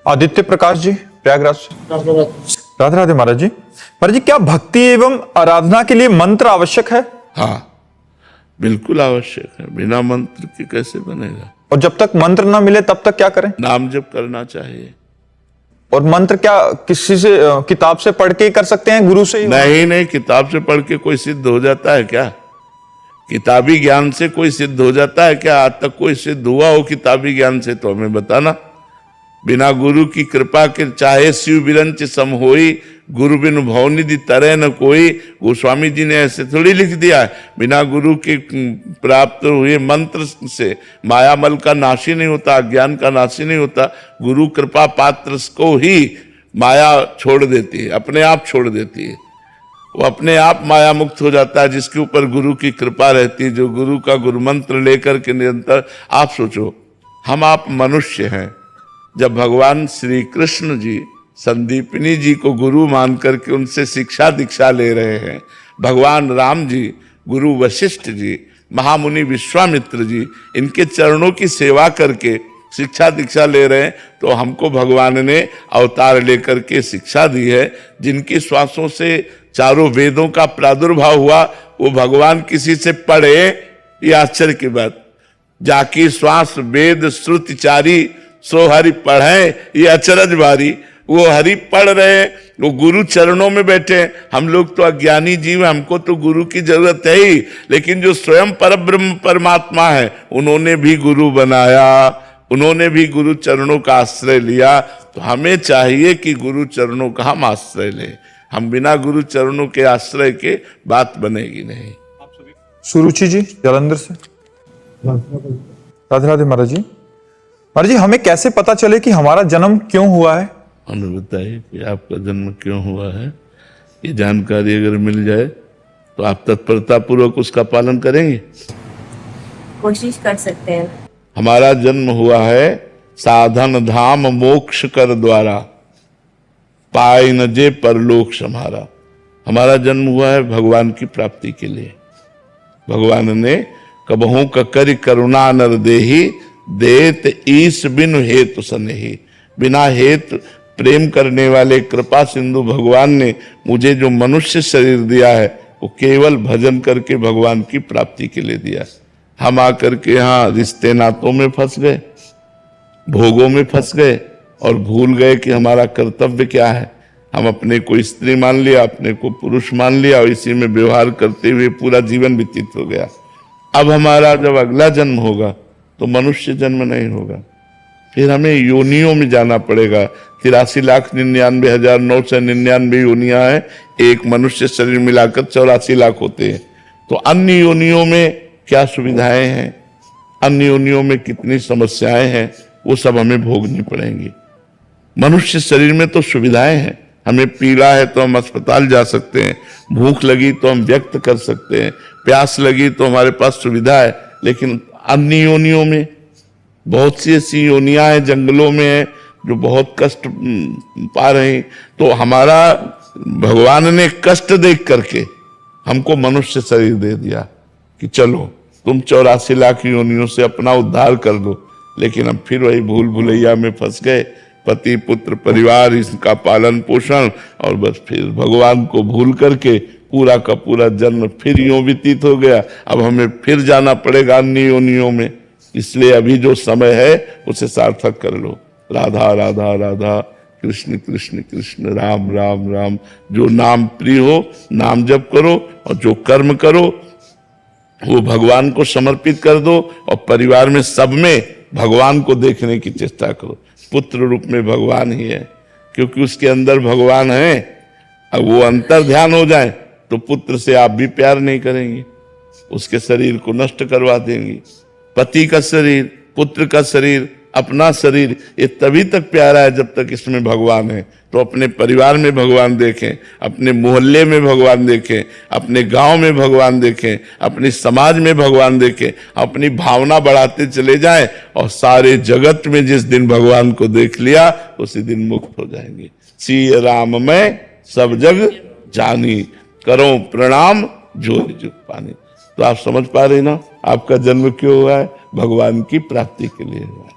आदित्य प्रकाश जी, प्रयागराज से। राधे राधे महाराज जी। महाराज जी, क्या भक्ति एवं आराधना के लिए मंत्र आवश्यक है? हाँ, बिल्कुल आवश्यक है। बिना मंत्र के कैसे बनेगा? और जब तक मंत्र ना मिले तब तक क्या करें? नाम जप करना चाहिए। और मंत्र क्या किसी से किताब से पढ़ के ही कर सकते हैं, गुरु से ही? नहीं, किताब से पढ़ के कोई सिद्ध हो जाता है क्या? किताबी ज्ञान से कोई सिद्ध हो जाता है क्या? आज तक कोई सिद्ध हुआ हो किताबी ज्ञान से तो हमें बताना। बिना गुरु की कृपा के चाहे शिव बिरंच सम होई, गुरु बिनु भवनिधि तरह न कोई। गोस्वामी जी ने ऐसे थोड़ी लिख दिया है। बिना गुरु के प्राप्त हुए मंत्र से मायामल का नाश ही नहीं होता, अज्ञान का नाश ही नहीं होता। गुरु कृपा पात्र को ही माया छोड़ देती है, अपने आप छोड़ देती है। वो अपने आप माया मुक्त हो जाता है जिसके ऊपर गुरु की कृपा रहती है, जो गुरु का गुरु मंत्र लेकर के निरंतर। आप सोचो, हम आप मनुष्य हैं। जब भगवान श्री कृष्ण जी संदीपनी जी को गुरु मान करके उनसे शिक्षा दीक्षा ले रहे हैं, भगवान राम जी, गुरु वशिष्ठ जी, महामुनि विश्वामित्र जी, इनके चरणों की सेवा करके शिक्षा दीक्षा ले रहे हैं, तो हमको भगवान ने अवतार लेकर के शिक्षा दी है। जिनकी श्वासों से चारों वेदों का प्रादुर्भाव हुआ, वो भगवान किसी से पढ़े, ये आश्चर्य की बात। जाकी श्वास वेद श्रुति चारी, सो हरि पढ़े, ये अचरज भारी। वो हरि पढ़ रहे, वो गुरु चरणों में बैठे। हम लोग तो अज्ञानी जीव, हमको तो गुरु की जरूरत है ही, लेकिन जो स्वयं परब्रह्म परमात्मा है, उन्होंने भी गुरु बनाया, उन्होंने भी गुरु चरणों का आश्रय लिया। तो हमें चाहिए कि गुरु चरणों का हम आश्रय लें। हम बिना गुरु चरणों के आश्रय के बात बनेगी नहीं। सुरुचि जी, जालंधर से। राधे राधे महाराज जी। महाराज जी, हमें कैसे पता चले कि हमारा जन्म क्यों हुआ है? हमें बताइए कि आपका जन्म क्यों हुआ है। ये जानकारी अगर मिल जाए तो आप तत्परता पूर्वक उसका पालन करेंगे? कोशिश कर सकते हैं। हमारा जन्म हुआ है साधन धाम मोक्ष कर द्वारा, पाए न जे परलोक समारा। हमारा जन्म हुआ है भगवान की प्राप्ति के लिए। भगवान ने कबहू ककर करुणा नर देही, देत ईश बिनु हेतु सनेही। बिना हेतु प्रेम करने वाले कृपा सिंधु भगवान ने मुझे जो मनुष्य शरीर दिया है, वो केवल भजन करके भगवान की प्राप्ति के लिए दिया। हम आकर के यहाँ रिश्ते नातों में फंस गए, भोगों में फंस गए और भूल गए कि हमारा कर्तव्य क्या है। हम अपने को स्त्री मान लिया, अपने को पुरुष मान लिया और इसी में व्यवहार करते हुए पूरा जीवन व्यतीत हो गया। अब हमारा जब अगला जन्म होगा तो मनुष्य जन्म नहीं होगा, फिर हमें योनियों में जाना पड़ेगा। 83,99,999 योनियां हैं, एक मनुष्य शरीर मिलाकर 84 लाख होते हैं। तो अन्य योनियों में क्या सुविधाएं हैं, अन्य योनियों में कितनी समस्याएं हैं, वो सब हमें भोगनी पड़ेंगी। मनुष्य शरीर में तो सुविधाएं हैं, हमें पीड़ा है तो हम अस्पताल जा सकते हैं, भूख लगी तो हम व्यक्त कर सकते हैं, प्यास लगी तो हमारे पास सुविधा है। लेकिन अन्य योनियों में बहुत सी ऐसी योनियां हैं, जंगलों में है, जो बहुत कष्ट पा रहे हैं। तो हमारा भगवान ने कष्ट देख करके हमको मनुष्य शरीर दे दिया कि चलो तुम 84 लाख योनियों से अपना उद्धार कर दो। लेकिन हम फिर वही भूल भुलैया में फंस गए, पति पुत्र परिवार इसका पालन पोषण, और बस फिर भगवान को भूल करके पूरा का पूरा जन्म फिर यूं व्यतीत हो गया। अब हमें फिर जाना पड़ेगा अन्य योनियों में। इसलिए अभी जो समय है उसे सार्थक कर लो। राधा राधा राधा, कृष्ण कृष्ण कृष्ण, राम राम राम। जो नाम प्रिय हो नाम जप करो, और जो कर्म करो वो भगवान को समर्पित कर दो, और परिवार में सब में भगवान को देखने की चेष्टा करो। पुत्र रूप में भगवान ही है, क्योंकि उसके अंदर भगवान है। अब वो अंतर ध्यान हो जाए तो पुत्र से आप भी प्यार नहीं करेंगे, उसके शरीर को नष्ट करवा देंगे। पति का शरीर, पुत्र का शरीर, अपना शरीर, ये तभी तक प्यारा है जब तक इसमें भगवान है। तो अपने परिवार में भगवान देखें, अपने मोहल्ले में भगवान देखें, अपने गांव में भगवान देखें, अपने समाज में भगवान देखें। अपनी भावना बढ़ाते चले जाएं, और सारे जगत में जिस दिन भगवान को देख लिया उसी दिन मुक्त हो जाएंगे। सिय राम में सब जग जानी, करो प्रणाम जोरि जुग पानी। तो आप समझ पा रहे ना, आपका जन्म क्यों हुआ है? भगवान की प्राप्ति के लिए हुआ है।